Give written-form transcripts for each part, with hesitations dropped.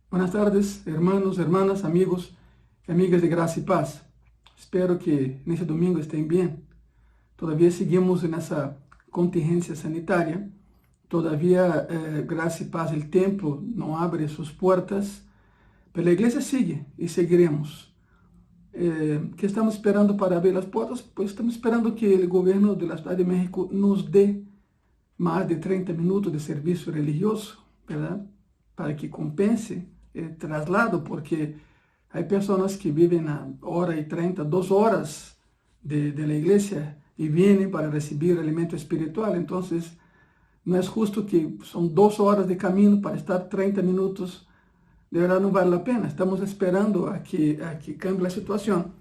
Buenas tardes, hermanos, hermanas, amigos y amigas de Gracia y Paz. Espero que en este domingo estén bien. Todavía seguimos en esa contingencia sanitaria. Todavía, Gracia y Paz, el templo no abre sus puertas, pero la iglesia sigue y seguiremos. ¿Qué estamos esperando para abrir las puertas? Pues estamos esperando que el gobierno de la Ciudad de México nos dé más de 30 minutos de servicio religioso, ¿verdad? Para que compense el traslado, porque hay personas que viven a hora y 30, 2 horas de la iglesia y vienen para recibir alimento espiritual. Entonces, no es justo que son 2 horas de camino para estar 30 minutos. De verdad no vale la pena. Estamos esperando a que cambie la situación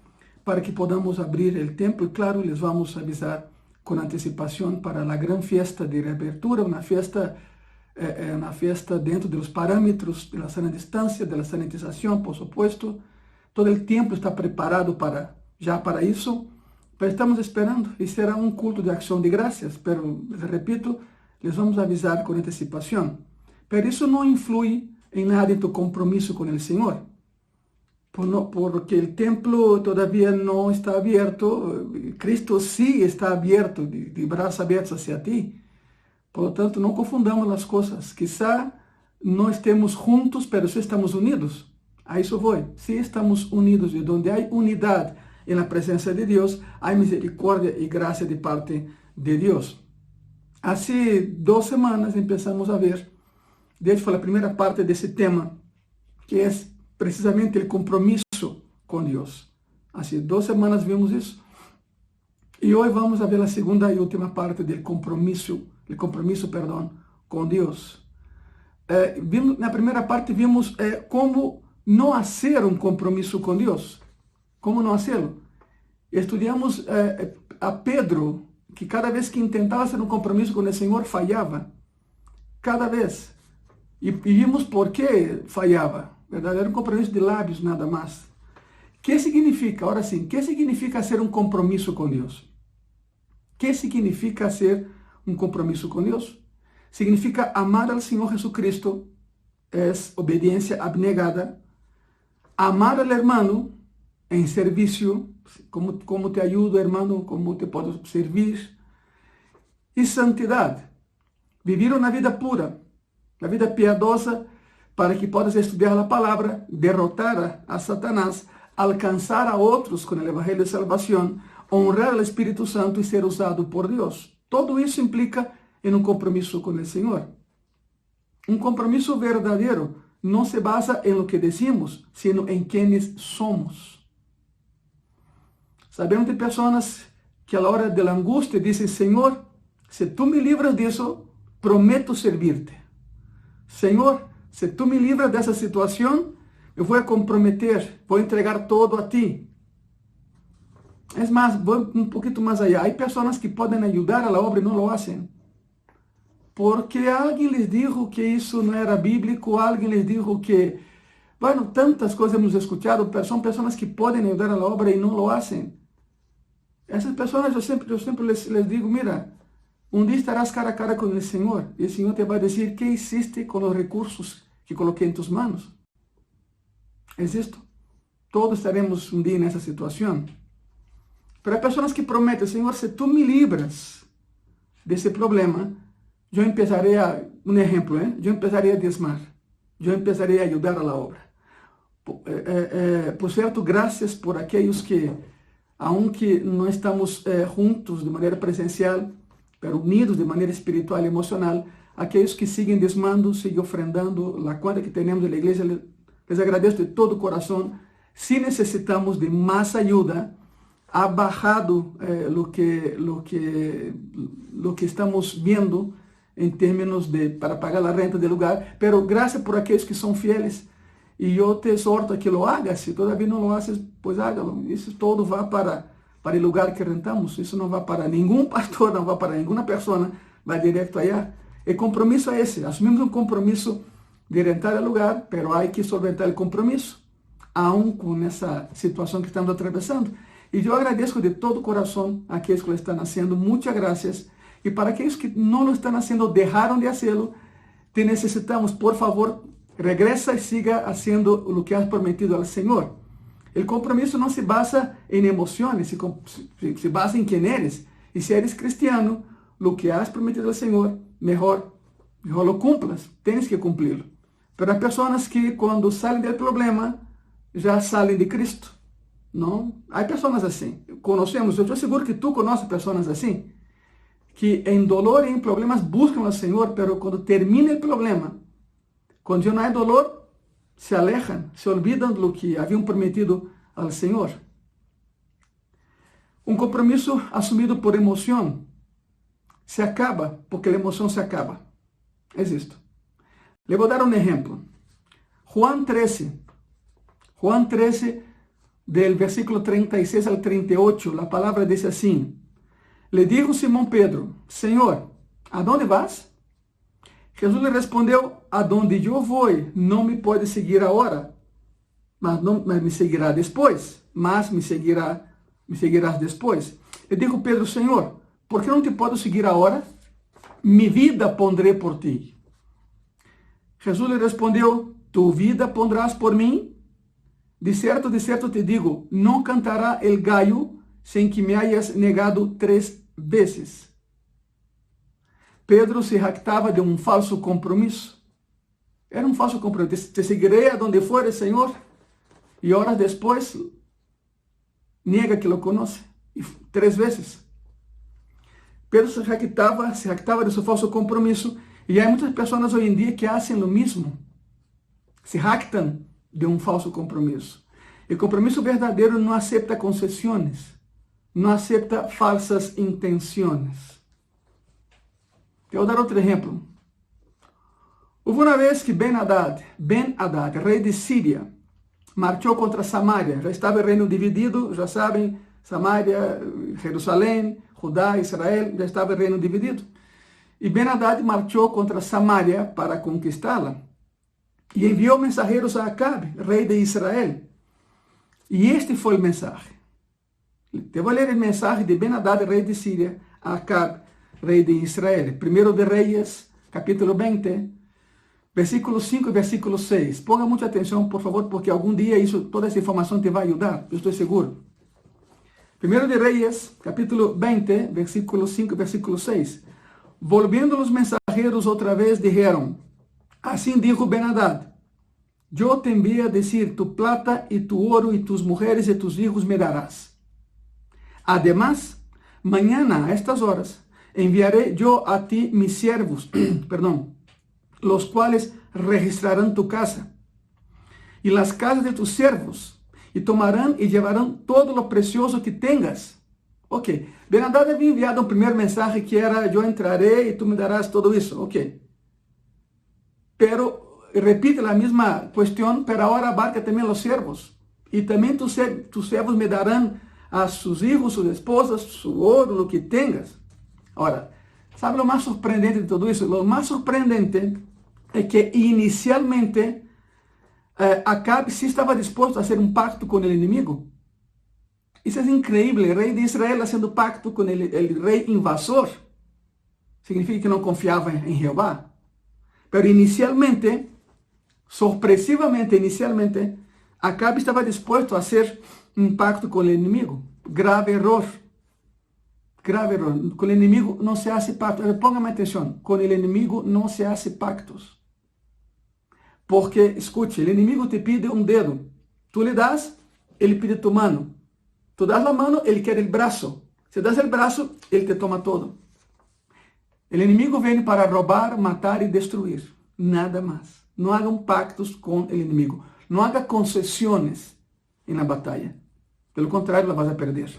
para que podamos abrir el templo. Y claro, les vamos a avisar con anticipación para la gran fiesta de reapertura, una fiesta dentro de los parámetros de la sana distancia, de la sanitización, por supuesto. Todo el tiempo está preparado ya para eso, pero estamos esperando y será un culto de acción de gracias, pero, les repito, les vamos a avisar con anticipación. Pero eso no influye en nada en tu compromiso con el Señor, porque el templo todavía no está abierto. Cristo sí está abierto, de brazos abiertos hacia ti. Por lo tanto, no confundamos las cosas. Quizá no estemos juntos, pero sí estamos unidos. A eso voy. Sí estamos unidos, y donde hay unidad en la presencia de Dios, hay misericordia y gracia de parte de Dios. Hace 2 semanas empezamos a ver, de hecho fue la primera parte de ese tema, que es precisamente el compromiso con Dios. Hace 2 semanas vimos eso. Y hoy vamos a ver la segunda y última parte del compromiso, con Dios. En la primera parte vimos cómo no hacer un compromiso con Dios. Cómo no hacerlo. Estudiamos a Pedro, que cada vez que intentaba hacer un compromiso con el Señor fallaba. Cada vez. Y vimos por qué fallaba, ¿verdad? Era un compromiso de labios nada más. ¿Qué significa, ahora sí, qué significa hacer un compromiso con Dios? ¿Qué significa hacer un compromiso con Dios? Significa amar al Señor Jesucristo, es obediencia abnegada. Amar al hermano en servicio, ¿cómo te ayudo, hermano? ¿Cómo te puedo servir? Y santidad, vivir una vida pura, una vida piadosa, para que puedas estudiar la palabra, derrotar a Satanás, alcanzar a otros con el Evangelio de Salvación, honrar al Espíritu Santo y ser usado por Dios. Todo eso implica en un compromiso con el Señor. Un compromiso verdadero no se basa en lo que decimos, sino en quienes somos. Sabemos de personas que a la hora de la angustia dicen: Señor, si tú me libras de eso, prometo servirte. Señor, si tú me libras de esa situación, me voy a comprometer, voy a entregar todo a ti. Es más, voy un poquito más allá. Hay personas que pueden ayudar a la obra y no lo hacen. Porque alguien les dijo que eso no era bíblico, alguien les dijo que, bueno, tantas cosas hemos escuchado, pero son personas que pueden ayudar a la obra y no lo hacen. Esas personas yo siempre les digo: mira, un día estarás cara a cara con el Señor y el Señor te va a decir qué hiciste con los recursos que coloqué en tus manos. Es esto. Todos estaremos un día en esa situación. Pero hay personas que prometen: Señor, si tú me libras de ese problema, yo empezaré un ejemplo, yo empezaré a diezmar, yo empezaré a ayudar a la obra. Por cierto, gracias por aquellos que, aunque no estamos juntos de manera presencial, pero unidos de manera espiritual y emocional, aquellos que siguen diezmando, siguen ofrendando la cuenta que tenemos de la iglesia, les agradezco de todo corazón. Si necesitamos de más ayuda, ha bajado lo que estamos viendo en términos para pagar la renta del lugar, pero gracias por aquellos que son fieles. Y yo te exhorto a que lo hagas. Si todavía no lo haces, pues hágalo. Eso todo va para el lugar que rentamos. Eso no va para ningún pastor, no va para ninguna persona, va directo allá. El compromiso es ese. Asumimos un compromiso de rentar el lugar, pero hay que solventar el compromiso, aún con esa situación que estamos atravesando. Y yo agradezco de todo corazón a aquellos que lo están haciendo. Muchas gracias. Y para aquellos que no lo están haciendo, dejaron de hacerlo, te necesitamos, por favor, regresa y siga haciendo lo que has prometido al Señor. El compromiso no se basa en emociones, se basa en quién eres. Y si eres cristiano, lo que has prometido al Señor, mejor lo cumplas, tienes que cumplirlo. Pero hay personas que cuando salen del problema, ya salen de Cristo, ¿no? Hay personas así, conocemos, yo estoy seguro que tú conoces personas así, que en dolor y en problemas buscan al Señor, pero cuando termina el problema, cuando ya no hay dolor, se alejan, se olvidan de lo que habían prometido al Señor. Un compromiso asumido por emoción se acaba porque la emoción se acaba. Es esto. Le voy a dar un ejemplo. Juan 13, del versículo 36 al 38, la palabra dice así. Le dijo Simón Pedro, Señor, ¿a dónde vas? Jesús le respondió, a donde yo voy, no me puedes seguir ahora, mas me seguirá después, mas me seguirás después. Le dijo Pedro, Señor, ¿por qué no te puedo seguir ahora? Mi vida pondré por ti. Jesús le respondió, ¿tu vida pondrás por mí? De cierto te digo, no cantará el gallo sin que me hayas negado 3 veces. Pedro se jactaba de un falso compromiso. Era un falso compromiso. Te seguiré a donde fuere, Señor. Y horas después, niega que lo conoce. Y 3 veces. Pedro se jactaba de su falso compromiso. Y hay muchas personas hoy en día que hacen lo mismo. Se jactan de un falso compromiso. El compromiso verdadero no acepta concesiones. No acepta falsas intenciones. Te voy a dar otro ejemplo. Hubo una vez que Ben-Hadad, rey de Siria, marchó contra Samaria. Ya estaba el reino dividido, ya saben, Samaria, Jerusalén, Judá, Israel, ya estaba el reino dividido. Y Ben-Hadad marchó contra Samaria para conquistarla. Y envió mensajeros a Acabe, rey de Israel. Y este fue el mensaje. Te voy a leer el mensaje de Ben-Hadad, rey de Siria, a Acabe, rey de Israel. Primero de Reyes, capítulo 20, versículo 5 y versículo 6. Ponga mucha atención, por favor, porque algún día toda esa información te va a ayudar, yo estoy seguro. Primero de Reyes, capítulo 20, versículo 5 y versículo 6. Volviendo los mensajeros otra vez, dijeron, así dijo Ben-Hadad, yo te envié a decir, tu plata y tu oro y tus mujeres y tus hijos me darás. Además, mañana a estas horas, enviaré yo a ti mis siervos, los cuales registrarán tu casa y las casas de tus siervos, y tomarán y llevarán todo lo precioso que tengas. Ok, Ben-Hadad había enviado un primer mensaje que era, yo entraré y tú me darás todo eso. Ok, pero repite la misma cuestión, pero ahora abarca también los siervos. Y también tus siervos me darán a sus hijos, sus esposas, su oro, lo que tengas. Ahora, ¿sabe lo más sorprendente de todo eso? Lo más sorprendente es que inicialmente Acabe sí estaba dispuesto a hacer un pacto con el enemigo. Eso es increíble, el rey de Israel haciendo pacto con el rey invasor. Significa que no confiaba en Jehová. Pero inicialmente, sorpresivamente, Acabe estaba dispuesto a hacer un pacto con el enemigo. Grave error. Grave error. Con el enemigo no se hace pacto. Póngame atención. Con el enemigo no se hace pactos. Porque, escuche, el enemigo te pide un dedo. Tú le das, él pide tu mano. Tú das la mano, él quiere el brazo. Si das el brazo, él te toma todo. El enemigo viene para robar, matar y destruir. Nada más. No hagan pactos con el enemigo. No haga concesiones en la batalla. De lo contrario, la vas a perder.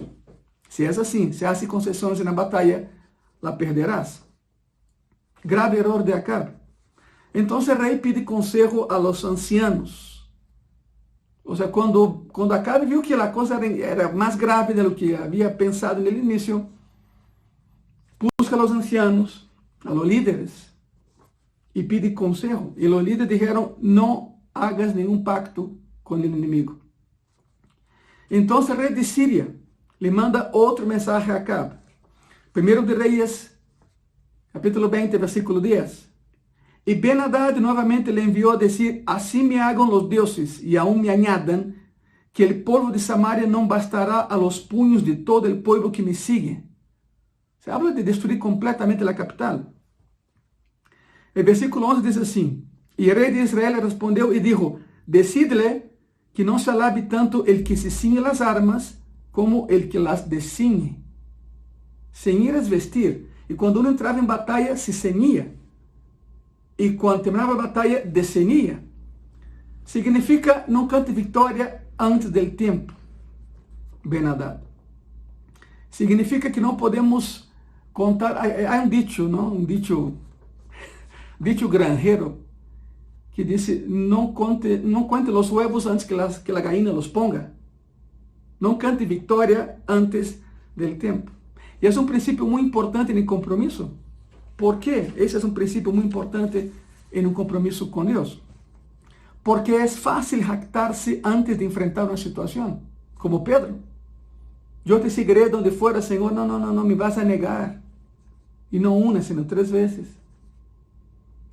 Si es así, si hace concesiones en la batalla, la perderás. Grave error de Acabe. Entonces el rey pide consejo a los ancianos. O sea, cuando Acabe vio que la cosa era más grave de lo que había pensado en el inicio, busca a los ancianos, a los líderes, y pide consejo. Y los líderes dijeron, no hagas ningún pacto con el enemigo. Entonces el rey de Siria le manda otro mensaje a Acabe. Primero de Reyes, capítulo 20, versículo 10. Y Ben-Hadad nuevamente le envió a decir, así me hagan los dioses y aún me añadan, que el polvo de Samaria no bastará a los puños de todo el pueblo que me sigue. Se habla de destruir completamente la capital. El versículo 11 dice así, y el rey de Israel respondió y dijo, decidle que no se alabe tanto el que se ciñe las armas como el que las desciñe. Ceñir es vestir, y cuando uno entraba en batalla se ceñía, y cuando terminaba la batalla desceñía. Significa no cante victoria antes del tiempo. Ben-Hadad. Significa que no podemos contar, hay un dicho, ¿no? Un dicho granjero, que dice, no cuente los huevos antes que la gallina los ponga. No cante victoria antes del tiempo. Y es un principio muy importante en el compromiso. ¿Por qué? Ese es un principio muy importante en un compromiso con Dios. Porque es fácil jactarse antes de enfrentar una situación, como Pedro. Yo te seguiré donde fuera, Señor. No me vas a negar. Y no una, sino 3 veces.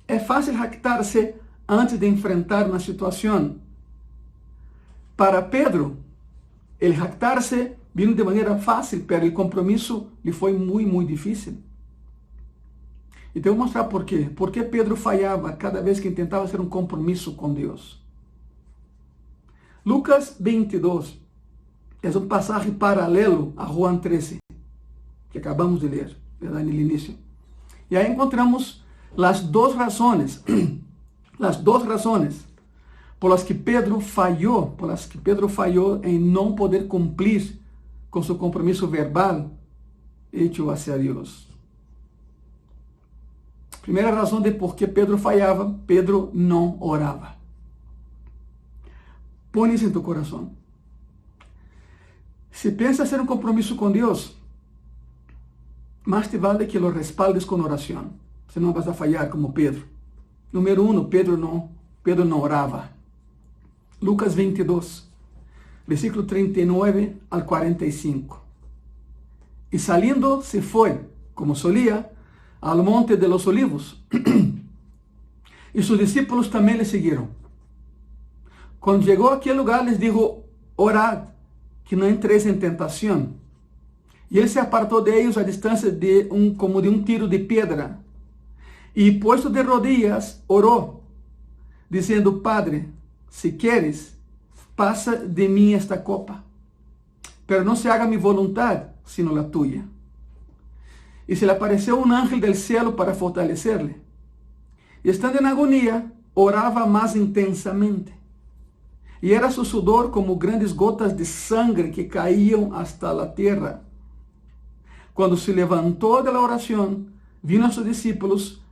Es fácil jactarse antes de enfrentar una situación. Para Pedro, el jactarse vino de manera fácil, pero el compromiso le fue muy, muy difícil. Y te voy a mostrar por qué. Por qué Pedro fallaba cada vez que intentaba hacer un compromiso con Dios. Lucas 22 es un pasaje paralelo a Juan 13, que acabamos de leer, ¿verdad? En el inicio. Y ahí encontramos las dos razones por las que Pedro falló en no poder cumplir con su compromiso verbal hecho hacia Dios. Primera razón de por qué Pedro fallaba, Pedro no oraba. Pon isso em tu coração. Si piensas hacer un compromiso con Dios, más te vale que lo respaldes con oración. Si no vas a fallar como Pedro. Número 1, Pedro no oraba. Lucas 22, versículo 39 al 45. Y saliendo se fue, como solía, al monte de los olivos. Y sus discípulos también le siguieron. Cuando llegó a aquel lugar les dijo, orad, que no entréis en tentación. Y él se apartó de ellos a distancia como de un tiro de piedra. Y puesto de rodillas, oró, diciendo, Padre, si quieres, pasa de mí esta copa. Pero no se haga mi voluntad, sino la tuya. Y se le apareció un ángel del cielo para fortalecerle. Y estando en agonía, oraba más intensamente. Y era su sudor como grandes gotas de sangre que caían hasta la tierra. Cuando se levantó de la oración, vino a sus discípulos,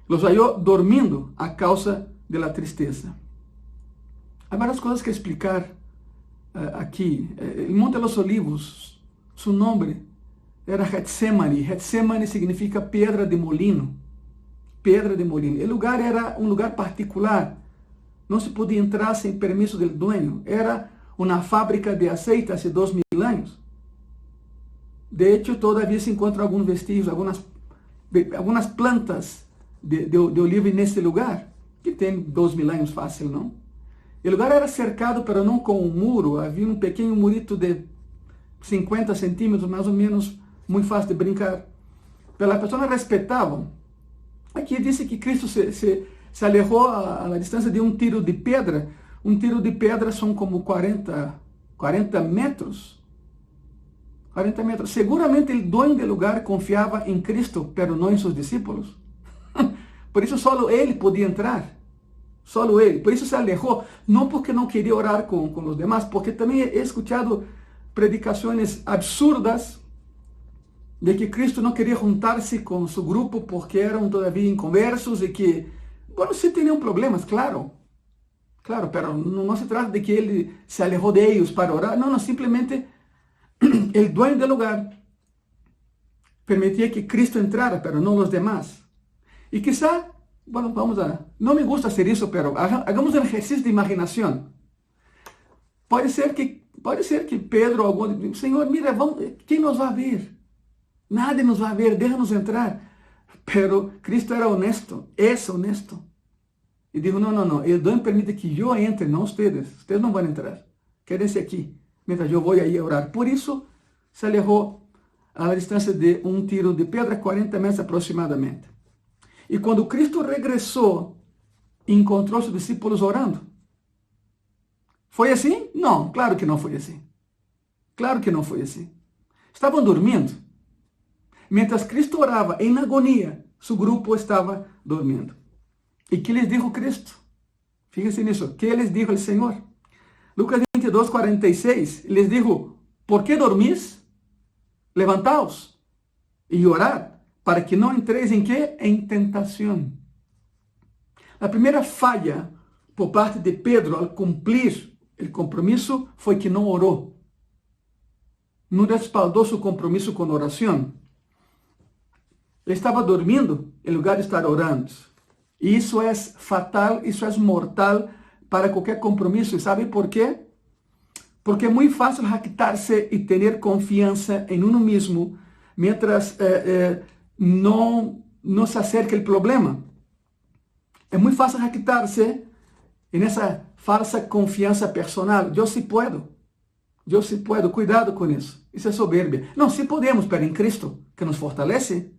los halló durmiendo a causa de la tristeza. Hay varias cosas que explicar aquí. El Monte de los Olivos, su nombre era Getsemani. Getsemani significa piedra de molino. Piedra de molino. El lugar era un lugar particular. No se podía entrar sin permiso del dueño. Era una fábrica de aceite hace 2000 años. De hecho, todavía se encuentran algunos vestigios, algunas plantas de oliva en ese lugar, que tienen 2000 años fácil, ¿no? El lugar era cercado, pero no con un muro. Había un pequeño murito de 50 centímetros, más o menos, muy fácil de brincar. Pero las personas respetaban. Aquí dice que Cristo se alejó a la distancia de un tiro de piedra. Un tiro de piedra son como 40 metros. 40 metros. Seguramente el dueño del lugar confiaba en Cristo, pero no en sus discípulos. Por eso solo él podía entrar. Solo él. Por eso se alejó. No porque no quería orar con los demás, porque también he escuchado predicaciones absurdas de que Cristo no quería juntarse con su grupo porque eran todavía inconversos y que, bueno, sí tenían problemas, claro, pero no se trata de que él se alejó de ellos para orar, no, simplemente el dueño del lugar permitía que Cristo entrara, pero no los demás. Y quizá, bueno, no me gusta hacer eso, pero hagamos un ejercicio de imaginación. Puede ser que Pedro, Señor, mira, ¿quién nos va a ver? Nadie nos va a ver, déjanos entrar. Pero Cristo era honesto, es honesto. Y dijo, no, no, no, el don permite que yo entre, no ustedes. Ustedes no van a entrar. Quédense aquí, mientras yo voy ahí a orar. Por eso se alejó a la distancia de un tiro de piedra, 40 metros aproximadamente. Y cuando Cristo regresó, encontró a sus discípulos orando. ¿Foi assim? Não, claro que não foi assim. Claro que não foi assim. Estavam dormindo. Mientras Cristo orava em agonia, su grupo estava dormindo. E que lhes dijo Cristo? Fíjense nisso. Que les dijo el Senhor? Lucas 22, 46, les dijo, ¿por qué dormís? Levantaos e orad, para que não entreis em quê? Em tentação. A primeira falha por parte de Pedro ao cumprir o compromisso foi que não orou. Não respaldou seu compromisso com oração. Ele estava dormindo em lugar de estar orando. E isso é fatal, isso é mortal para qualquer compromisso. E sabe por quê? Porque é muito fácil jactar-se e ter confiança em uno mesmo, mientras não se acerca o problema. É muito fácil jactar-se nessa falsa confiança personal. Eu sim puedo. Eu sim puedo. Cuidado com isso. Isso é soberbia. Não, sim podemos, pero em Cristo, que nos fortalece.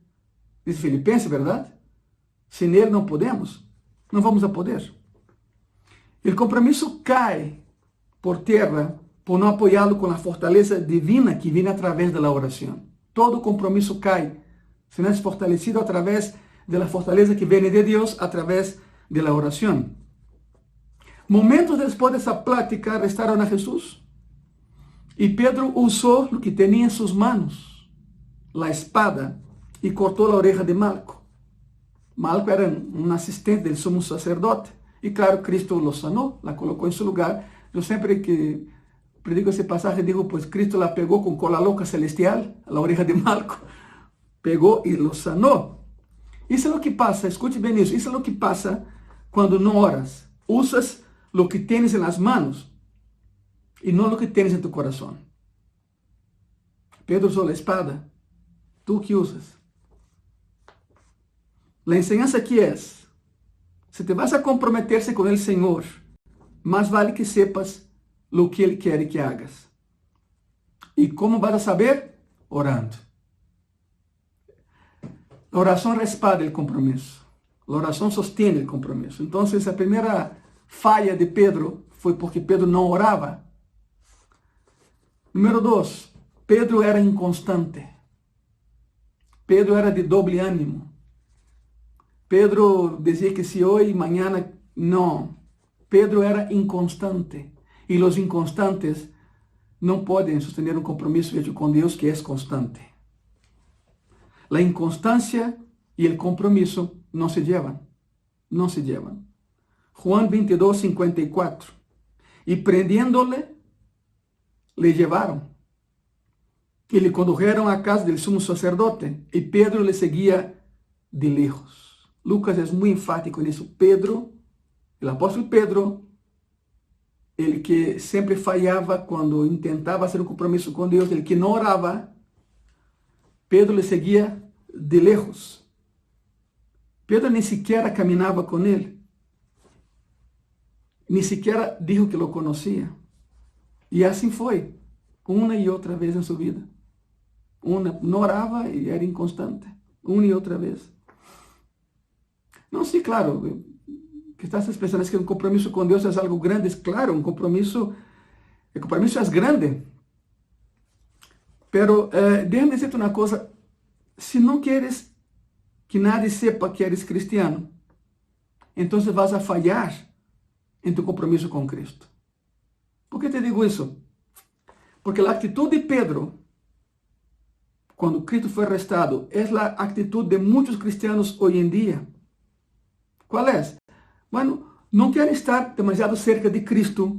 Diz Filipenses, verdade? Sem Ele não podemos. Não vamos a poder. O compromisso cai por terra por não apoiá-lo com a fortaleza divina que vem através da oração. Todo compromisso cai se não é fortalecido através da fortaleza que vem de Deus através da oração. Momentos depois dessa plática, arrestaram a Jesus e Pedro usou o que tinha em suas mãos, a espada, e cortou a oreja de Malco. Malco era um assistente do sumo sacerdote e, claro, Cristo lo sanou, la colocou em seu lugar. Eu sempre que predico esse passagem digo, pois Cristo la pegou com cola louca celestial, a oreja de Malco, pegou e lo sanou. Isso é o que passa, escute bem isso, isso é o que passa quando não oras. Usas lo que tienes en las manos y no lo que tienes en tu corazón. Pedro usó la espada, tú que usas. La enseñanza aquí es, si te vas a comprometerse con el Señor, más vale que sepas lo que Él quiere que hagas. ¿Y cómo vas a saber? Orando. La oración respalda el compromiso. La oración sostiene el compromiso. Entonces, la primera falha de Pedro foi porque Pedro não orava. Número 2, Pedro era inconstante. Pedro era de doble ânimo. Pedro dizia que se hoje, mañana, não. Pedro era inconstante. E os inconstantes não podem sostener um compromisso hecho com Deus que é constante. A inconstância e o compromisso não se llevan. Não se llevan. Juan 22, 54. Y prendiéndole, le llevaron y le condujeron a casa del sumo sacerdote. Y Pedro le seguía de lejos. Lucas es muy enfático en eso. Pedro, el apóstol Pedro, el que siempre fallaba cuando intentaba hacer un compromiso con Dios, el que no oraba, Pedro le seguía de lejos. Pedro ni siquiera caminaba con él. Ni siquiera dijo que lo conocía. Y así fue, una y otra vez en su vida. No oraba y era inconstante, una y otra vez. No, sí, claro, que estás pensando es que un compromiso con Dios es algo grande, es claro, el compromiso es grande. Pero déjame decirte una cosa, si no quieres que nadie sepa que eres cristiano, entonces vas a fallar en tu compromiso con Cristo. ¿Por qué te digo eso? Porque la actitud de Pedro, cuando Cristo fue arrestado, es la actitud de muchos cristianos hoy en día. ¿Cuál es? Bueno, no quieren estar demasiado cerca de Cristo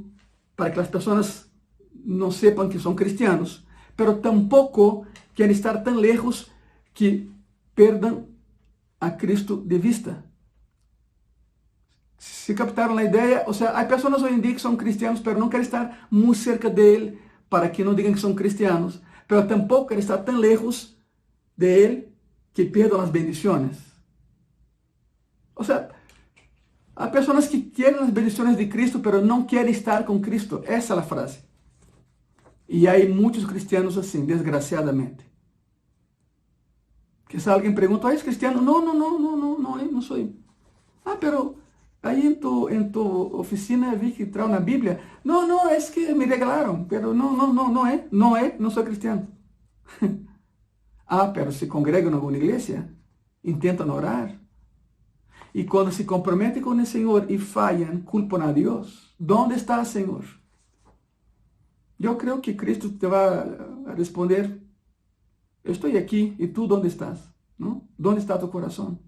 para que las personas no sepan que son cristianos, pero tampoco quieren estar tan lejos que perdan a Cristo de vista. Se captaram a ideia? Ou seja, há pessoas hoje em dia que são cristianos, mas não querem estar muito cerca dele para que não digam que são cristianos, mas tampouco querem estar tão lejos de ele que perdam as bendições. Ou seja, Hay personas que quieren las bendiciones de Cristo, pero no quieren estar con Cristo. Esa es la frase. Y hay muchos cristianos así, desgraciadamente. Quizá alguien pregunta, ¿es cristiano? No soy. Ah, pero ahí en tu oficina vi que trae una Biblia. No, es que me regalaron, pero no soy cristiano. Ah, pero se congregan en alguna iglesia, intentan orar. Y cuando se comprometen con el Señor y fallan, culpan a Dios. ¿Dónde está el Señor? Yo creo que Cristo te va a responder, estoy aquí, ¿y tú dónde estás? ¿No? ¿Dónde está tu corazón?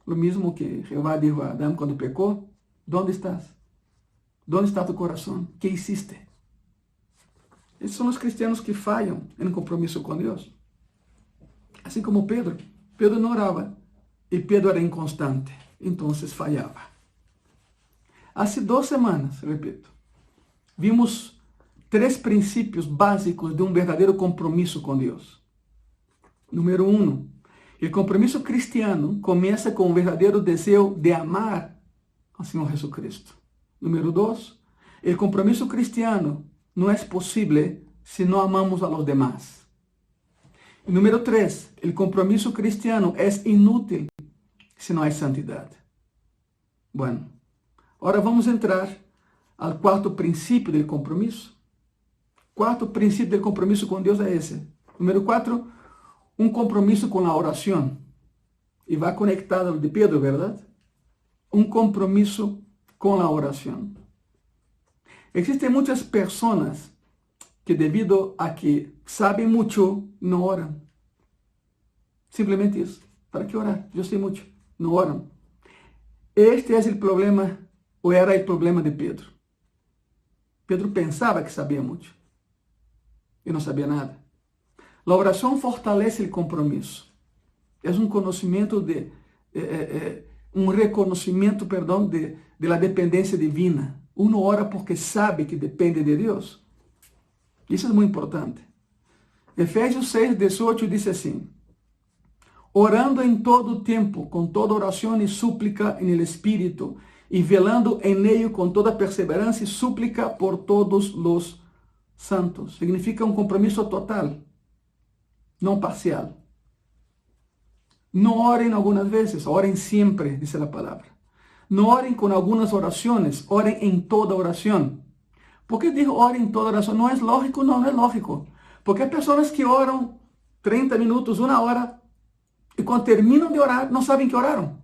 Lo mismo que Jehová dijo a Adán cuando pecó, ¿dónde estás? ¿Dónde está tu corazón? ¿Qué hiciste? Esos son los cristianos que fallan en el compromiso con Dios. Así como Pedro. Pedro no oraba y Pedro era inconstante, entonces fallaba. Hace 2 semanas, repito, vimos 3 princípios básicos de un verdadero compromiso con Dios. Número 1, el compromiso cristiano comienza con un verdadero deseo de amar al Señor Jesucristo. Número 2, el compromiso cristiano no es posible si no amamos a los demás. Y número 3, el compromiso cristiano es inútil si no hay santidad. Bueno, ahora vamos a entrar al 4º principio del compromiso. 4º principio del compromiso con Dios es ese. Número 4, un compromiso con la oración. Y va conectado al de Pedro, ¿verdad? Un compromiso con la oración. Existen muchas personas que debido a que saben mucho, no oran. Simplemente eso. ¿Para qué orar? Yo sé mucho. No oran. Este es el problema, o era el problema de Pedro. Pedro pensaba que sabía mucho. Y no sabía nada. La oración fortalece el compromiso. Es un conocimiento un reconocimiento, de la dependencia divina. Uno ora porque sabe que depende de Dios. Isso é muito importante. Efésios 6, 18 diz assim: orando em todo tempo, com toda oração e súplica en el Espírito, e velando en ello com toda perseverança e súplica por todos los santos. Significa um compromisso total, não parcial. No oren algunas veces, oren siempre, dice la palabra. No oren con algunas oraciones, oren en toda oración. ¿Por qué digo oren en toda oración? ¿No es lógico? No, no es lógico. Porque hay personas que oran 30 minutos, 1 hora, y cuando terminan de orar, no saben que oraron.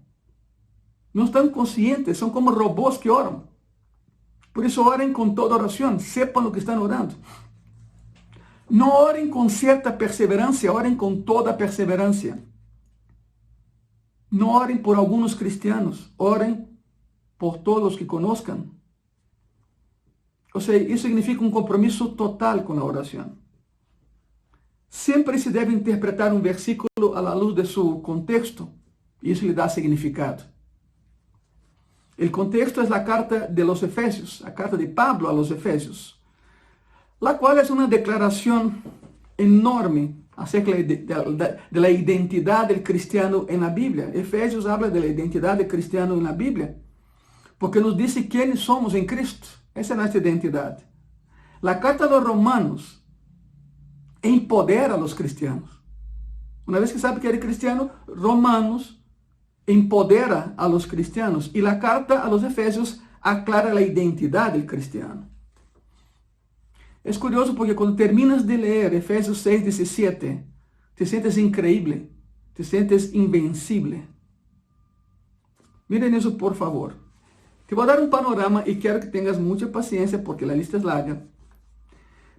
No están conscientes, son como robots que oran. Por eso oren con toda oración, sepan lo que están orando. No oren con cierta perseverancia, oren con toda perseverancia. No oren por algunos cristianos, oren por todos los que conozcan. O sea, eso significa un compromiso total con la oración. Siempre se debe interpretar un versículo a la luz de su contexto, y eso le da significado. El contexto es la carta de los Efesios, la carta de Pablo a los Efesios, la cual es una declaración enorme acerca de la identidad del cristiano en la Biblia. Efesios habla de la identidad del cristiano en la Biblia, porque nos dice quiénes somos en Cristo. Esa es nuestra identidad. La carta a los Romanos empodera a los cristianos. Una vez que sabe que eres cristiano, Romanos empodera a los cristianos. Y la carta a los Efesios aclara la identidad del cristiano. Es curioso porque cuando terminas de leer Efesios 6, 17, te sientes increíble, te sientes invencible. Miren eso, por favor. Te voy a dar un panorama y quiero que tengas mucha paciencia porque la lista es larga.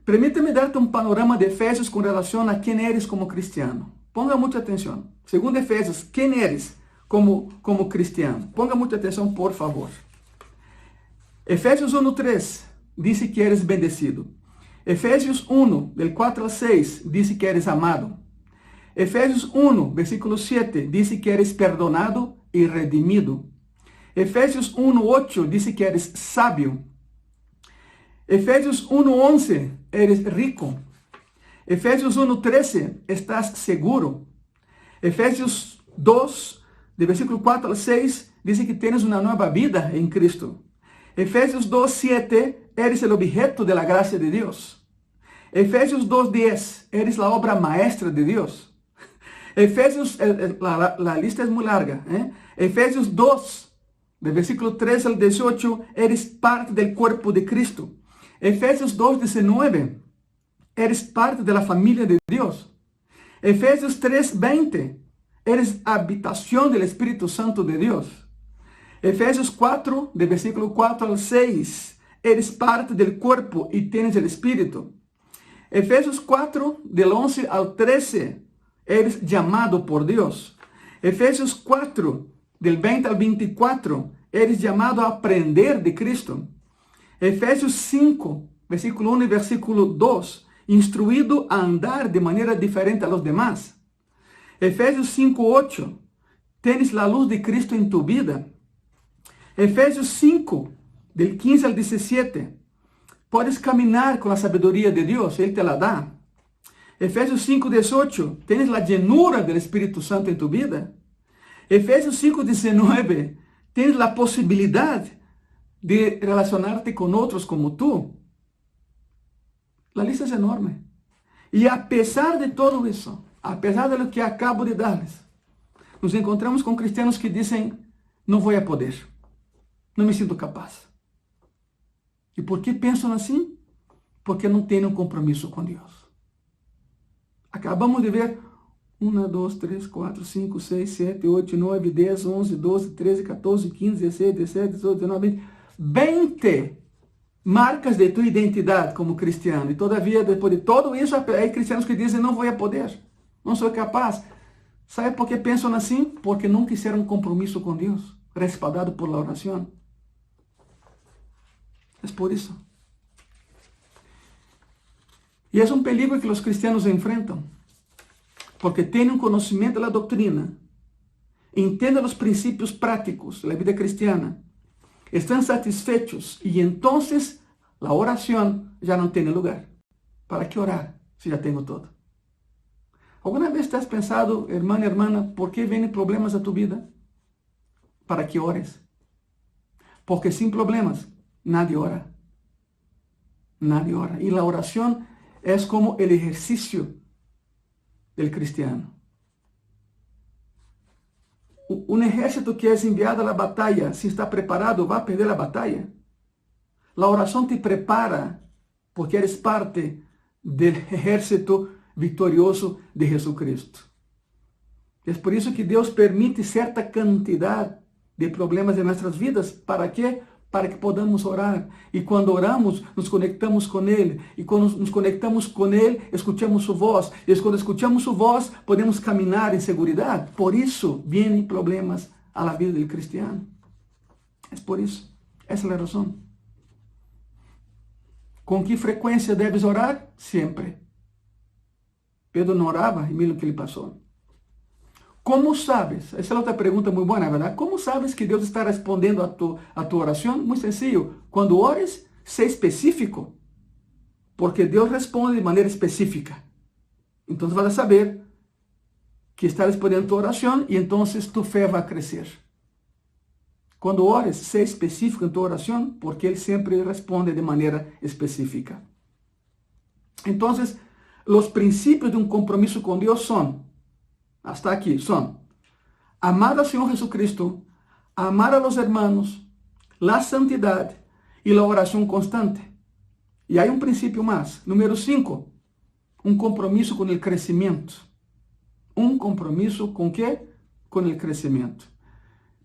Permíteme darte un panorama de Efesios con relación a quién eres como cristiano. Ponga mucha atención. Segundo Efesios, ¿quién eres como cristiano? Ponga mucha atención, por favor. Efesios 1:3 dice que eres bendecido. Efesios 1, del 4 al 6, dice que eres amado. Efesios 1, versículo 7, dice que eres perdonado y redimido. Efesios 1:8 dice que eres sabio. Efesios 1:11, eres rico. Efesios 1:13, estás seguro. Efesios 2, de versículo 4 al 6, dice que tienes una nueva vida en Cristo. Efesios 2:7, eres el objeto de la gracia de Dios. Efesios 2:10, eres la obra maestra de Dios. Efesios, la lista es muy larga. Efesios 2, del versículo 3 al 18, eres parte del cuerpo de Cristo. Efesios 2:19, eres parte de la familia de Dios. Efesios 3:20, eres habitación del Espíritu Santo de Dios. Efesios 4, del versículo 4 al 6, eres parte del cuerpo y tienes el Espíritu. Efesios 4, del 11 al 13, eres llamado por Dios. Efesios 4, del 20 al 24, eres llamado a aprender de Cristo. Efesios 5, versículo 1 y versículo 2, instruido a andar de manera diferente a los demás. Efesios 5:8, tienes la luz de Cristo en tu vida. Efesios 5, del 15 al 17, puedes caminar con la sabiduría de Dios, Él te la da. Efesios 5:18, tienes la llenura del Espíritu Santo en tu vida. Efesios 5:19, tienes la posibilidad de relacionarte con otros como tú. La lista es enorme. Y a pesar de todo eso, a pesar de lo que acabo de darles, nos encontramos con cristianos que dicen, no voy a poder, no me siento capaz. ¿Y por qué piensan así? Porque no tienen un compromiso con Dios. Acabamos de ver 1, 2, 3, 4, 5, 6, 7, 8, 9, 10, 11, 12, 13, 14, 15, 16, 17, 18, 19, 20. 20 marcas de tu identidade como cristiano. E todavia, depois de todo isso, há cristianos que dizem, não vou poder, não sou capaz. Sabe por que pensam assim? Porque nunca fizeram um compromisso com Deus, respaldado por la oração. É por isso. E é um perigo que os cristianos enfrentam, porque têm um conhecimento da doutrina, entendem os princípios práticos da vida cristiana, estão satisfeitos e então a oração já não tem lugar. ¿Para que orar se já tenho todo? ¿Alguna vez te has pensado, hermano e hermana, por que vêm problemas a tu vida? Para que ores. Porque sem problemas, nadie ora. Nadie ora. E a oração é como o exercício del cristiano. Um exército que é enviado à batalha, se está preparado, vai perder a batalha. A oração te prepara, porque eres parte do exército vitorioso de Jesucristo. É por isso que Deus permite certa quantidade de problemas em nossas vidas. ¿Para quê? Para que podamos orar. E quando oramos, nos conectamos com Ele. E quando nos conectamos com Ele, escutamos sua voz. E quando escutamos sua voz, podemos caminhar em segurança. Por isso, vêm problemas à vida do cristiano. É por isso. Essa é a razão. Com que frequência deves orar? Sempre. Pedro não orava e mira o que lhe passou. Como sabes? Essa é outra pergunta muito boa, verdade? Como sabes que Deus está respondendo a tua oração? Muito sencillo. Quando ores, sé específico. Porque Deus responde de maneira específica. Então, vas a saber que está respondendo a tua oração e então tu fé vai crescer. Quando ores, sé específico em tua oração, porque Ele sempre responde de maneira específica. Então, os princípios de um compromisso com Deus são, hasta aqui, são amar ao Senhor Jesucristo, amar a los hermanos, la santidade e la oração constante. E há um princípio mais. Número 5, um compromisso com o crescimento. Um compromisso com quê? Com o crescimento.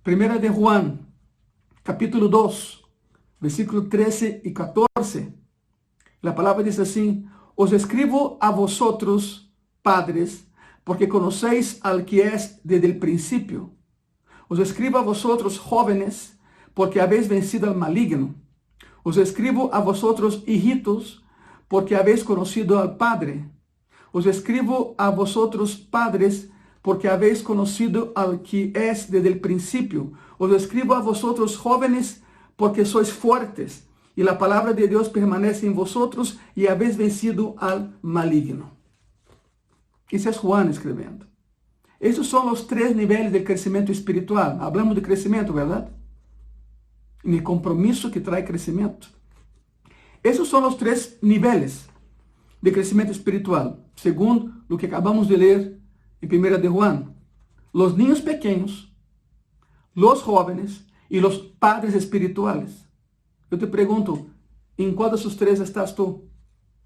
1 de Juan, capítulo 2, versículo 13 e 14. A palavra diz assim: Os escribo a vosotros, padres, porque conocéis al que es desde el principio. Os escribo a vosotros, jóvenes, porque habéis vencido al maligno. Os escribo a vosotros, hijitos, porque habéis conocido al Padre. Os escribo a vosotros, padres, porque habéis conocido al que es desde el principio. Os escribo a vosotros, jóvenes, porque sois fuertes, y la palabra de Dios permanece en vosotros, y habéis vencido al maligno. Isso é Juan escrevendo. Esos son los 3 niveles de crecimiento espiritual. Hablamos de crecimiento, ¿verdad? En el compromiso que trae crecimiento. Esos son los 3 niveles de crecimiento espiritual, según lo que acabamos de leer en 1 de Juan. Los niños pequeños, los jóvenes y los padres espirituales. Yo te pregunto, ¿en cuál de esos 3 estás tú?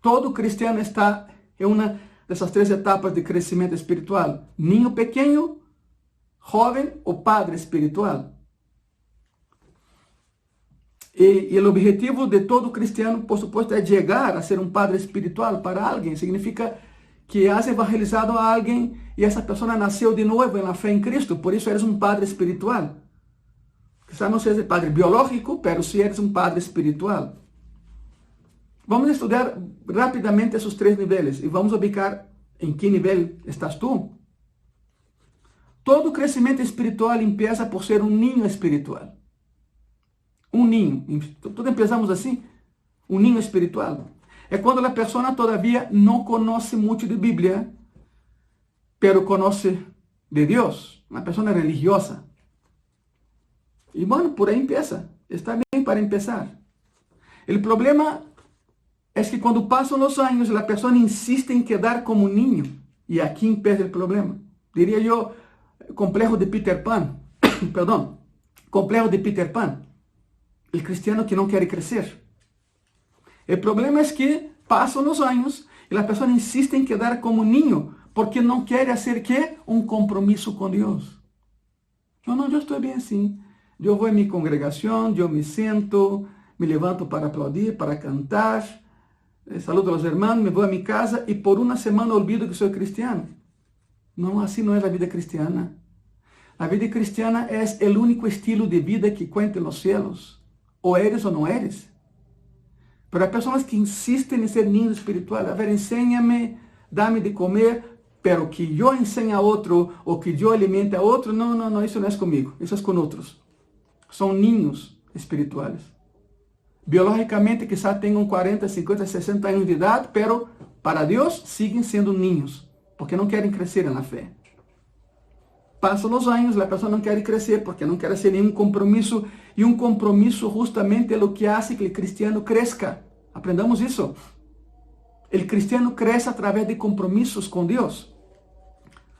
Todo cristiano está en una de esas 3 etapas de crecimiento espiritual. Niño pequeño, joven o padre espiritual. Y el objetivo de todo cristiano, por supuesto, es llegar a ser un padre espiritual para alguien. Significa que has evangelizado a alguien y esa persona nació de nuevo en la fe en Cristo. Por eso eres un padre espiritual. Quizás no seas el padre biológico, pero sí eres un padre espiritual. Vamos a estudiar rápidamente esos 3 niveles y vamos a ubicar en qué nivel estás tú. Todo crecimiento espiritual empieza por ser un niño espiritual. Un niño. Todos empezamos así. Un niño espiritual. Es cuando la persona todavía no conoce mucho de Biblia, pero conoce de Dios. Una persona religiosa. Y bueno, por ahí empieza. Está bien para empezar. El problema es que cuando pasan los años, la persona insiste en quedar como un niño. Y aquí empieza el problema. Diría yo, complejo de Peter Pan. Perdón. Complejo de Peter Pan. El cristiano que no quiere crecer. El problema es que pasan los años y la persona insiste en quedar como un niño porque no quiere hacer ¿qué? Un compromiso con Dios. No, yo estoy bien así. Yo voy a mi congregación, yo me siento, me levanto para aplaudir, para cantar, saludo a los hermanos, me voy a mi casa y por una semana olvido que soy cristiano. No, así no es la vida cristiana. La vida cristiana es el único estilo de vida que cuenta en los cielos. O eres o no eres. Pero hay personas que insisten en ser niños espirituales. A ver, enséñame, dame de comer, pero que yo enseñe a otro o que yo alimente a otro. No, eso no es conmigo. Eso es con otros. Son niños espirituales. Biológicamente quizás tengan 40, 50, 60 años de edad, pero para Dios siguen siendo niños, porque no quieren crecer en la fe. Pasan los años, la persona no quiere crecer porque no quiere hacer ningún compromiso. Y un compromiso justamente es lo que hace que el cristiano crezca. Aprendamos eso. El cristiano crece a través de compromisos con Dios.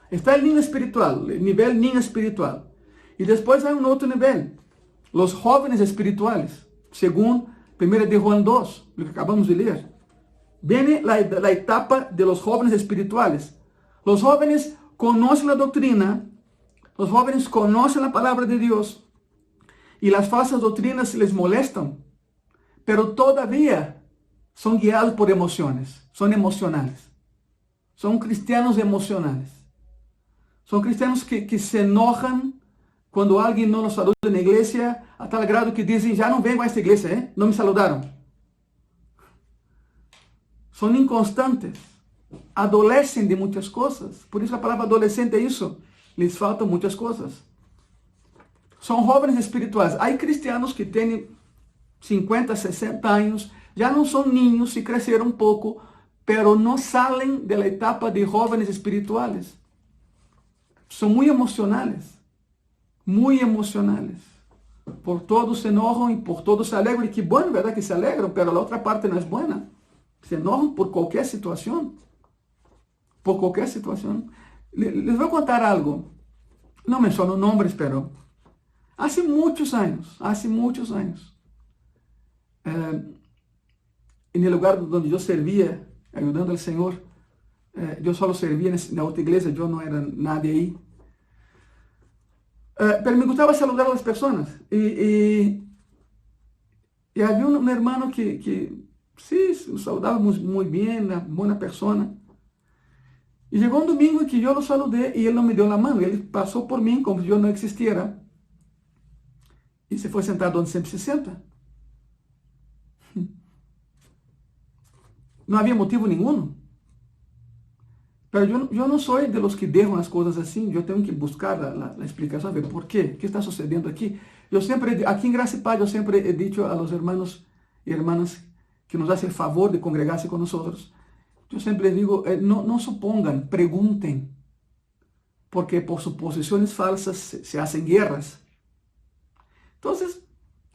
Está el niño espiritual, el nivel niño espiritual. Y después hay un otro nivel. Los jóvenes espirituales, según 1 de Juan 2, lo que acabamos de leer. Viene la etapa de los jóvenes espirituales. Los jóvenes conocen la doctrina. Los jóvenes conocen la palabra de Dios y las falsas doctrinas les molestan, pero todavía son guiados por emociones, son emocionales, son cristianos emocionales, son cristianos que se enojan cuando alguien no los saluda en la iglesia a tal grado que dicen, ya no vengo a esta iglesia, no me saludaron. Son inconstantes, adolecen de muchas cosas, por eso la palabra adolescente es eso. Les faltan muchas cosas. Son jóvenes espirituales. Hay cristianos que tienen 50, 60 años, ya no son niños y crecieron un poco, pero no salen de la etapa de jóvenes espirituales. Son muy emocionales. Muy emocionales. Por todo se enojan y por todo se alegran. Y qué bueno, ¿verdad? Que se alegran, pero la otra parte no es buena. Se enojan por cualquier situación. Por cualquier situación. Les voy a contar algo. No menciono nombres, pero hace muchos años, en el lugar donde yo servía, ayudando al Señor, yo solo servía en la otra iglesia, yo no era nadie ahí. Pero me gustaba saludar a las personas. Y había un hermano que sí, saludaba muy bien, una buena persona. Y llegó un domingo en que yo lo saludé y él no me dio la mano. Él pasó por mí como si yo no existiera. Y se fue sentado donde siempre se sienta. No había motivo ninguno. Pero yo no soy de los que dejan las cosas así. Yo tengo que buscar la explicación, a ver por qué. ¿Qué está sucediendo aquí? Yo siempre, aquí en Gracia y Paz, yo siempre he dicho a los hermanos y hermanas que nos hacen el favor de congregarse con nosotros. Yo siempre les digo, no supongan, pregunten. porque por suposiciones falsas se hacen guerras. Entonces,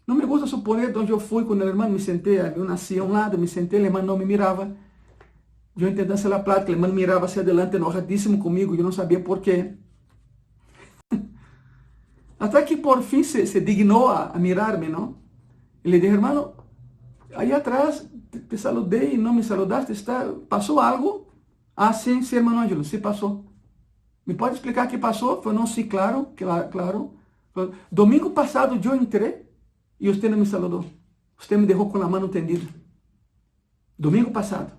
no me gusta suponer donde yo fui con el hermano, me senté, había una silla a un lado, me senté, el hermano no me miraba. Yo intentando hacer la plática, el hermano miraba hacia adelante, enojadísimo conmigo, yo no sabía por qué. Hasta que por fin se dignó a mirarme, ¿no? Y le dije, hermano, ahí atrás te saludé y no me saludaste, ¿pasó algo? Ah, sí, sí, hermano Ángelo, sí pasó. ¿Me puede explicar qué pasó? Fue, no, sí, claro, claro. Domingo pasado yo entré y usted no me saludó. Usted me dejó con la mano tendida. Domingo pasado.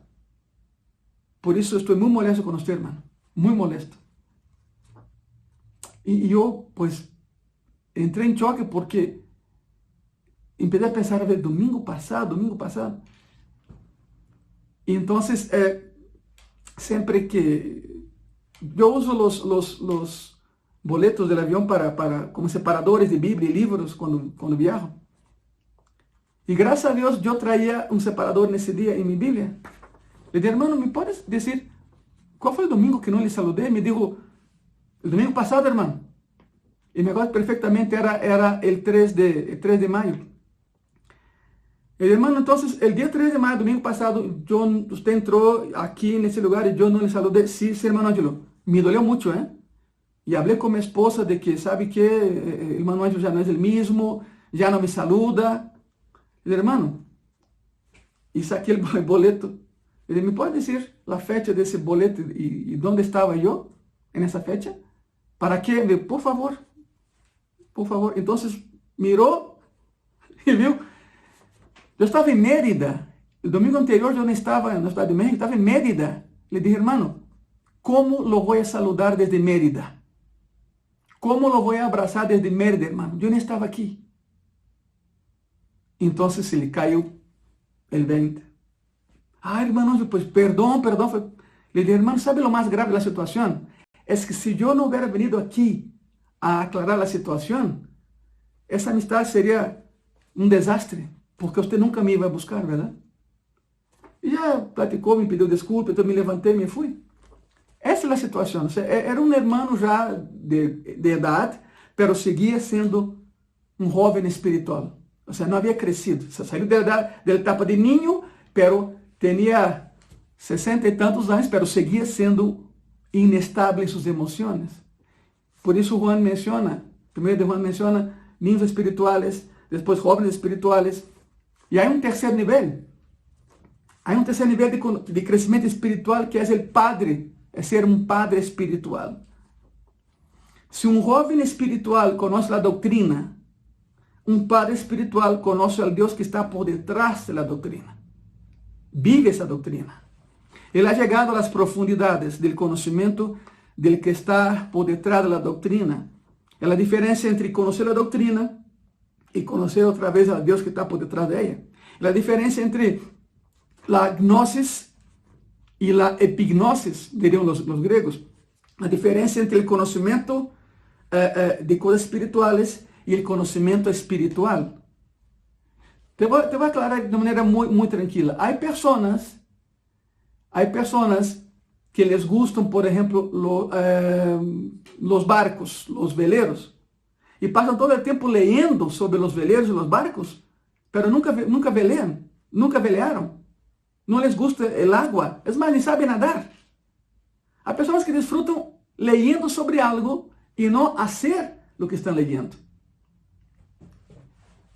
Por eso estoy muy molesto con usted, hermano. Muy molesto. Y yo, pues, entré en choque porque empecé a pensar, a ver, domingo pasado. Y entonces, siempre que yo uso los boletos del avión como separadores de Biblia y libros cuando viajo. Y gracias a Dios yo traía un separador en ese día en mi Biblia. Le dije, hermano, ¿me puedes decir cuál fue el domingo que no le saludé? Me dijo, el domingo pasado, hermano. Y me acuerdo perfectamente, era el 3 de mayo. El hermano, entonces, el día 3 de mayo, domingo pasado, usted entró aquí en ese lugar y yo no le saludé. Sí, sí, hermano Ángelo. Me dolió mucho, ¿eh? Y hablé con mi esposa de que, ¿sabe qué? El hermano Ángelo ya no es el mismo, ya no me saluda. El hermano, y saqué el boleto. Ele, ¿me puede decir la fecha de ese boleto y dónde estaba yo en esa fecha? ¿Para qué? Por favor. Entonces miró y vio. Yo estaba en Mérida. El domingo anterior yo no estaba en la ciudad de México, estaba en Mérida. Le dije, hermano, ¿cómo lo voy a saludar desde Mérida? ¿Cómo lo voy a abrazar desde Mérida, hermano? Yo no estaba aquí. Entonces se le cayó el 20. Ah, hermano, pues perdón. Le dije, hermano, ¿sabe lo más grave de la situación? Es que si yo no hubiera venido aquí a aclarar la situación, esa amistad sería un desastre, porque usted nunca me iba a buscar, ¿verdad? Y ya platicó, me pidió disculpas, entonces me levanté y me fui. Esa es la situación. O sea, era un hermano ya de edad, pero seguía siendo un joven espiritual. O sea, no había crecido. O sea, salió de la etapa de niño, pero tenía 60 y tantos años, pero seguía siendo inestable en sus emociones. Por eso Juan menciona, primero de Juan menciona niños espirituales, después jóvenes espirituales. Y hay un tercer nivel. Hay un tercer nivel de crecimiento espiritual que es el padre, es ser un padre espiritual. Si un joven espiritual conoce la doctrina, un padre espiritual conoce al Dios que está por detrás de la doctrina. Vive esa doctrina. Él ha llegado a las profundidades del conocimiento del que está por detrás de la doctrina. Es la diferencia entre conocer la doctrina y conocer otra vez al Dios que está por detrás de ella. La diferencia entre la gnosis y la epignosis, dirían los griegos. La diferencia entre el conocimiento de cosas espirituales y el conocimiento espiritual. Te voy a aclarar de manera muy tranquila. Hay personas que les gustan, por ejemplo, los barcos, los veleros, y pasan todo el tiempo leyendo sobre los veleros y los barcos, pero nunca velean, nunca velearon. No les gusta el agua, es más, ni saben nadar. Hay personas que disfrutan leyendo sobre algo y no hacer lo que están leyendo.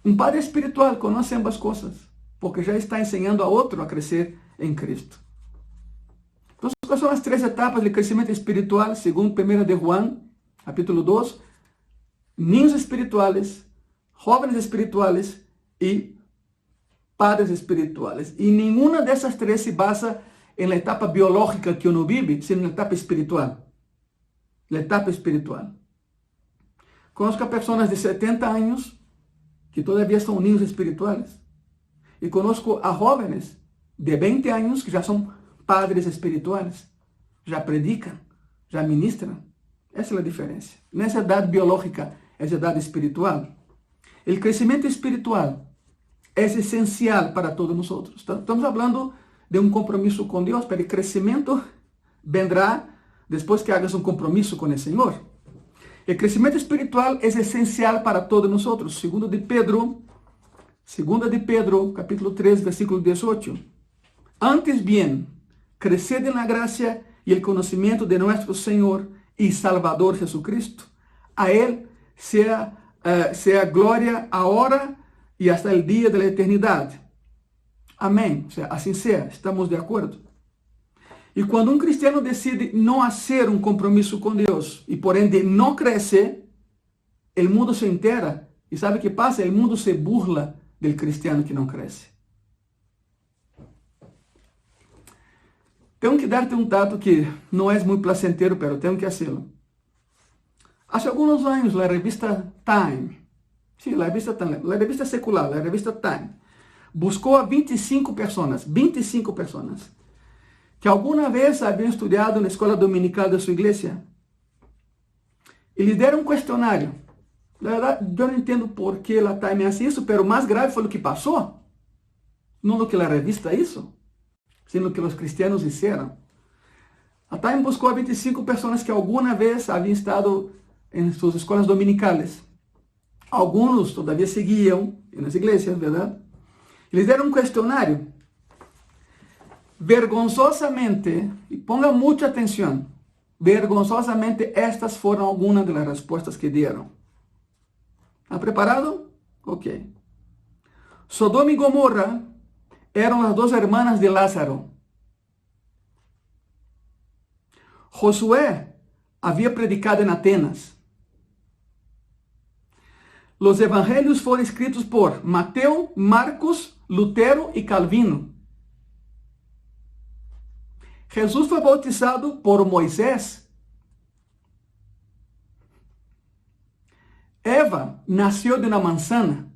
Un padre espiritual conoce ambas cosas, porque ya está enseñando a otro a crecer en Cristo. Entonces, ¿cuáles son las tres etapas del crecimiento espiritual según 1 de Juan, capítulo 2? Niños espirituales, jóvenes espirituales y padres espirituales. Y ninguna de esas tres se basa en la etapa biológica que uno vive, sino en la etapa espiritual. La etapa espiritual. Conozco a personas de 70 años que todavía son niños espirituales. Y conozco a jóvenes de 20 años que ya son padres espirituales. Ya predican, ya ministran. Esa es la diferencia. No es edad biológica, es edad espiritual. El crecimiento espiritual es esencial para todos nosotros. Estamos hablando de un compromiso con Dios, pero el crecimiento vendrá después que hagas un compromiso con el Señor. El crecimiento espiritual es esencial para todos nosotros. Segunda de Pedro, capítulo 3, versículo 18. Antes bien, creced en la gracia y el conocimiento de nuestro Señor y Salvador Jesucristo. A Él sea gloria ahora y hasta el día de la eternidad. Amén. O sea, así sea, estamos de acuerdo. Y cuando un cristiano decide no hacer un compromiso con Dios y por ende no crece, el mundo se entera. ¿Y sabe qué pasa? El mundo se burla del cristiano que no crece. Tengo que darte un dato que no es muy placentero, pero tengo que hacerlo. Hace algunos años la revista Time, sí, la revista secular, la revista Time, buscó a 25 personas, que alguna vez habían estudiado en la escuela dominical de su iglesia. Y les dieron un cuestionario. La verdad, yo no entiendo por qué la Time hace eso, pero más grave fue lo que pasó. No lo que la revista hizo, sino lo que los cristianos hicieron. La Time buscó a 25 personas que alguna vez habían estado en sus escuelas dominicales. Algunos todavía seguían en las iglesias, ¿verdad? Y les dieron un cuestionario. Vergonzosamente, y ponga mucha atención, vergonzosamente estas fueron algunas de las respuestas que dieron. ¿Está preparado? Ok. Sodoma y Gomorra eran las dos hermanas de Lázaro. Josué había predicado en Atenas. Los evangelios fueron escritos por Mateo, Marcos, Lutero y Calvino. Jesús fue bautizado por Moisés. Eva nació de una manzana.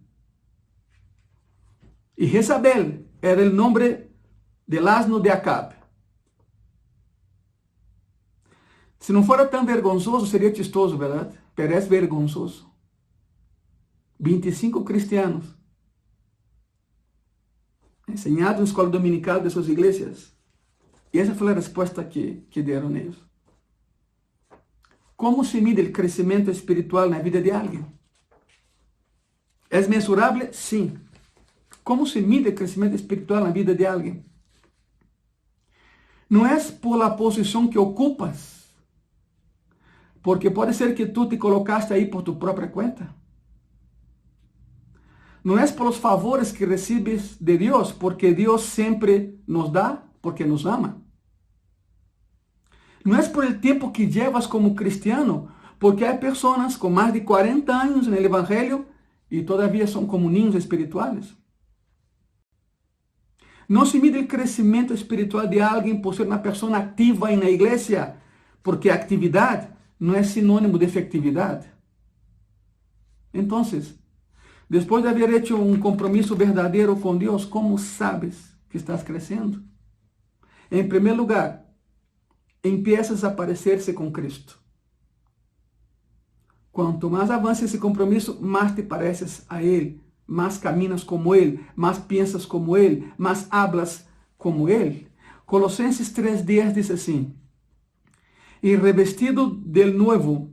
Y Jezabel era el nombre del asno de Acab. Si no fuera tan vergonzoso, sería chistoso, ¿verdad? Pero es vergonzoso. 25 cristianos enseñados en la escuela dominical de sus iglesias. Y esa fue la respuesta que dieron ellos. ¿Cómo se mide el crecimiento espiritual en la vida de alguien? ¿Es mensurable? Sí. ¿Cómo se mide el crecimiento espiritual en la vida de alguien? No es por la posición que ocupas, porque puede ser que tú te colocaste ahí por tu propia cuenta. No es por los favores que recibes de Dios, porque Dios siempre nos da, porque nos ama. No es por el tiempo que llevas como cristiano, porque hay personas con más de 40 años en el Evangelio y todavía son como niños espirituales. No se mide el crecimiento espiritual de alguien por ser una persona activa en la iglesia, porque actividad no es sinónimo de efectividad. Entonces, después de haber hecho un compromiso verdadero con Dios, ¿cómo sabes que estás creciendo? En primer lugar, empiezas a parecerse con Cristo. Cuanto más avanza ese compromiso, más te pareces a Él, más caminas como Él, más piensas como Él, más hablas como Él. Colosenses 3:10 dice así: y revestido del nuevo,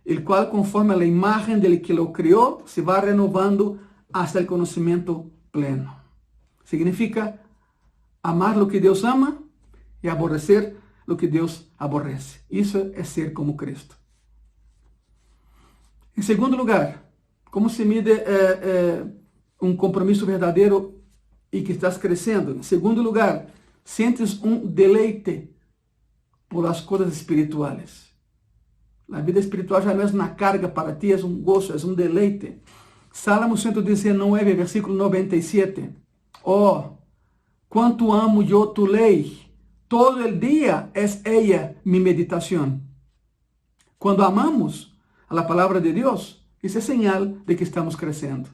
el cual conforme a la imagen del que lo creó, se va renovando hasta el conocimiento pleno. Significa amar lo que Dios ama y aborrecer lo que Dios aborrece. Eso es ser como Cristo. En segundo lugar, ¿cómo se mide un compromiso verdadero y que estás creciendo? En segundo lugar, sientes un deleite por las cosas espirituales. La vida espiritual ya no es una carga para ti, es un gozo, es un deleite. Salmo 119, versículo 97. Oh, cuánto amo yo tu ley. Todo el día es ella mi meditación. Cuando amamos a la palabra de Dios, esa es señal de que estamos creciendo.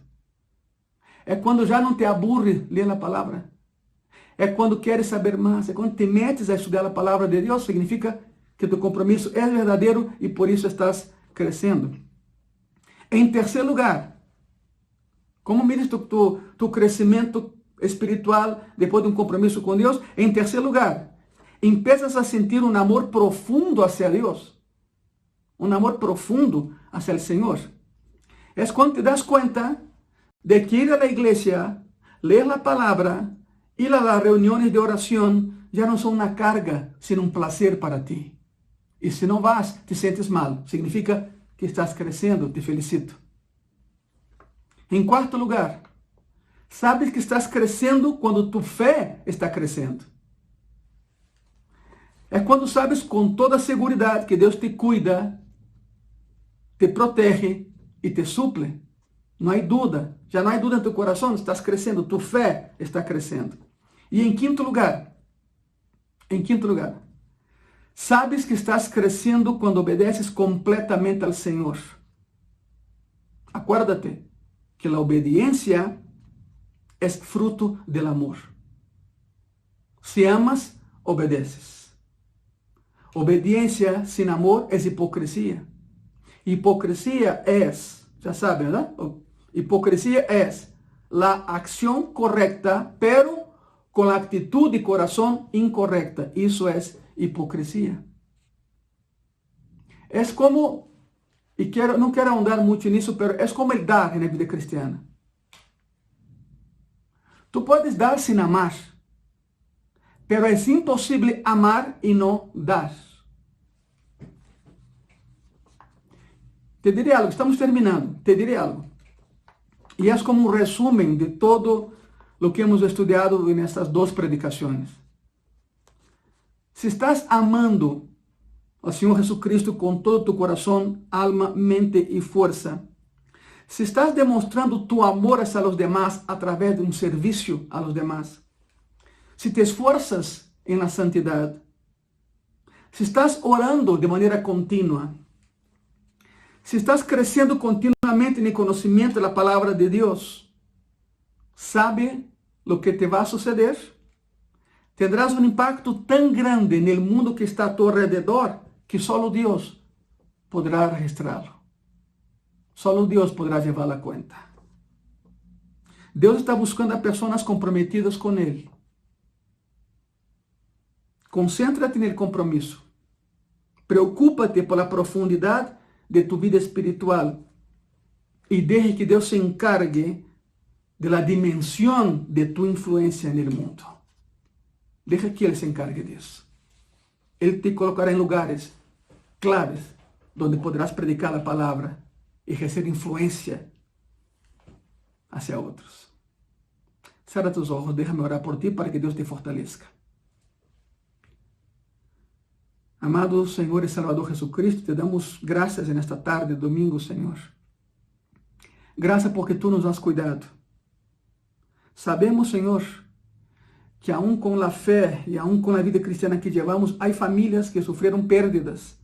Es cuando ya no te aburre leer la palabra. Es cuando quieres saber más. Es cuando te metes a estudiar la palabra de Dios. Significa que tu compromiso es verdadero y por eso estás creciendo. En tercer lugar, ¿cómo mides tu crecimiento espiritual después de un compromiso con Dios? En tercer lugar, empiezas a sentir un amor profundo hacia Dios, un amor profundo hacia el Señor. Es cuando te das cuenta de que ir a la iglesia, leer la palabra, ir a las reuniones de oración, ya no son una carga, sino un placer para ti. Y si no vas, te sientes mal. Significa que estás creciendo. Te felicito. En cuarto lugar, sabes que estás crescendo quando tu fé está crescendo. É quando sabes com toda segurança que Deus te cuida, te protege e te suple. Não há dúvida. Já não há dúvida em teu coração, estás crescendo, tu fé está crescendo. E em quinto lugar, sabes que estás crescendo quando obedeces completamente ao Senhor. Acuérdate que a obediência é fruto del amor. Se amas, obedeces. Obediência sem amor é hipocrisia. Hipocrisia é, já sabem, ¿verdad? Hipocrisia é a ação correta, pero com a atitude e coração incorreta. Isso é hipocrisia. É como, não quero ahondar muito nisso, pero é como el dar na vida cristiana. Tu puedes dar sin amar, pero é impossível amar e não dar. Te diré algo, estamos terminando, te diré algo. E é como um resumen de todo o que hemos estudado nessas duas predicações. Se estás amando ao Senhor Jesucristo com todo tu coração, alma, mente e força, se estás demonstrando tu amor hacia los demás a través de um serviço a los demás, se te esforças em la santidade, se estás orando de maneira contínua, se estás crescendo continuamente no conhecimento da palavra de Deus, sabe o que te vai suceder? Tendrás um impacto tão grande no mundo que está a tu alrededor que só Deus poderá registrá-lo. Só Deus poderá levá-lo a conta. Deus está buscando a pessoas comprometidas com Ele. Concéntrate no compromisso. Preocupa-te pela profundidade de tu vida espiritual e deixe que Deus se encargue de la dimensão de tu influência no mundo. Deixa que Ele se encargue disso. Ele te colocará em lugares claves onde poderás predicar a palavra e exercer influência hacia outros. Cierra tus ojos, déjame orar por ti para que Deus te fortaleça. Amado Senhor e Salvador Jesucristo, te damos graças nesta tarde, domingo, Senhor. Graças porque Tu nos has cuidado. Sabemos, Senhor, que aún com a fé e aún com a vida cristiana que levamos, há famílias que sofreram pérdidas.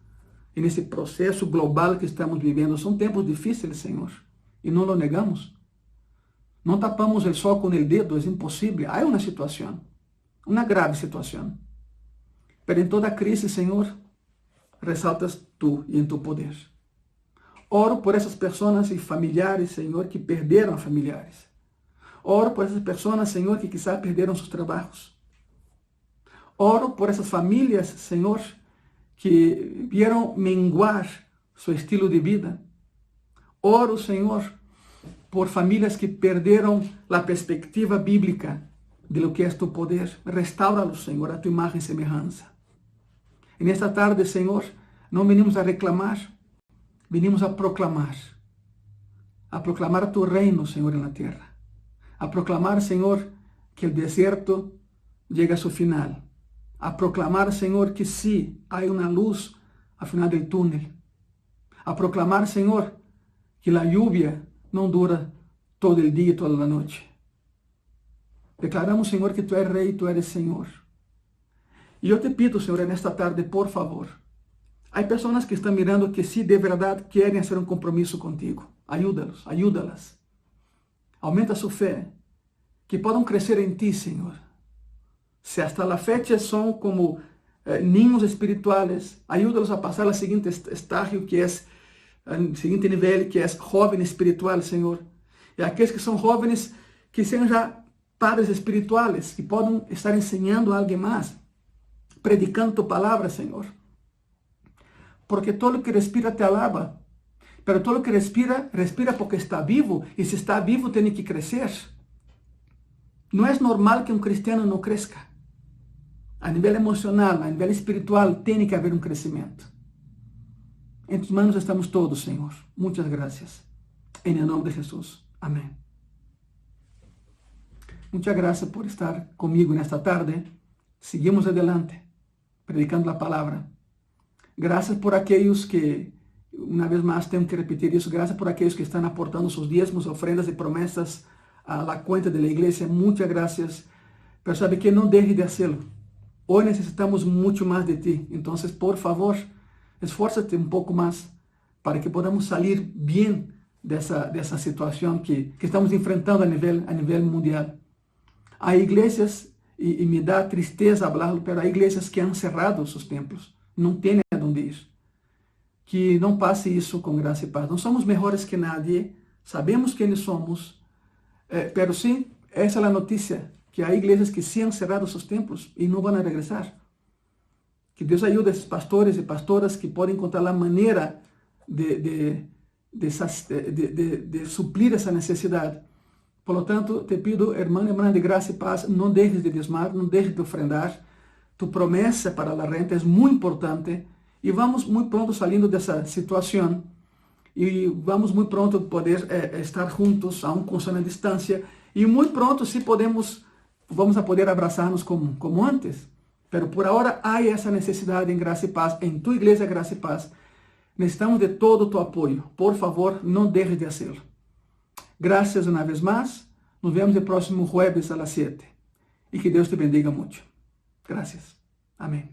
E nesse processo global que estamos vivendo, são tempos difíceis, Senhor. E não lo negamos. Não tapamos o sol com o dedo, é impossível. Há uma situação, uma grave situação. Pero em toda crise, Senhor, ressaltas Tu e em Tu poder. Oro por essas pessoas e familiares, Senhor, que perderam familiares. Oro por essas pessoas, Senhor, que quizá perderam seus trabalhos. Oro por essas famílias, Senhor, que vieram menguar seu estilo de vida. Oro, Senhor, por famílias que perderam a perspectiva bíblica de lo que é Tu poder. Restaura-los, Senhor, a Tu imagem e semelhança. E nesta tarde, Senhor, não venimos a reclamar, venimos a proclamar Tu reino, Senhor, na terra. A proclamar, Senhor, que o deserto llega a seu final. A proclamar, Senhor, que sim, há uma luz ao final do túnel. A proclamar, Senhor, que a lluvia não dura todo o dia e toda a noite. Declaramos, Senhor, que Tu és Rei, Tu eres Senhor. E eu te pido, Senhor, nesta tarde, por favor, há pessoas que estão mirando que sim, de verdade, querem fazer um compromisso contigo. Ayúdalos, ayúdalas. Aumenta sua fé, que possam crescer em Ti, Senhor. Se hasta la fecha são como niños espirituales, ayúdalos a passar ao seguinte estágio, que é o seguinte nível, que é jovem espiritual, Senhor. E aqueles que são jovens, que sejam já padres espirituales, que possam estar ensinando a alguém mais. predicando tu palabra, Señor. Porque todo lo que respira te alaba. Pero todo lo que respira, respira porque está vivo. Y si está vivo, tiene que crecer. No es normal que un cristiano no crezca. A nivel emocional, a nivel espiritual, tiene que haber un crecimiento. En tus manos estamos todos, Señor. Muchas gracias. En el nombre de Jesús. Amén. Muchas gracias por estar conmigo en esta tarde. Seguimos adelante, predicando la palabra. Gracias por aquellos que, una vez más tengo que repetir eso, gracias por aquellos que están aportando sus diezmos, ofrendas y promesas a la cuenta de la iglesia. Muchas gracias. Pero sabe que no deje de hacerlo. Hoy necesitamos mucho más de ti. Entonces, por favor, esfuérzate un poco más para que podamos salir bien de esa situación que estamos enfrentando a nivel mundial. Hay iglesias, y me da tristeza hablarlo, pero hay iglesias que han cerrado sus templos. No tienen a dónde ir. Que não passe isso com graça e paz. Não somos melhores que nadie, sabemos quem somos, pero sim, essa é a notícia, que há igrejas que sim han cerrado seus templos e não vão regressar. Que Deus ajude esses pastores e pastoras que podem encontrar a maneira de suplir essa necessidade. Por lo tanto, te pido, irmã de graça e paz, não deixes de diezmar, não deixes de ofrendar. Tu promessa para a renta é muito importante. E vamos muito pronto saindo dessa situação. E vamos muito pronto poder estar juntos, aún com sana distância. E muito pronto, se podemos, vamos a poder abraçar-nos como antes. Pero por agora, há essa necessidade em graça e paz, em tua igreja graça e paz. Necessitamos de todo o teu apoio. Por favor, não deixes de fazê-lo. Graças uma vez mais. Nos vemos no próximo jueves a las 7. E que Deus te bendiga muito. Graças. Amém.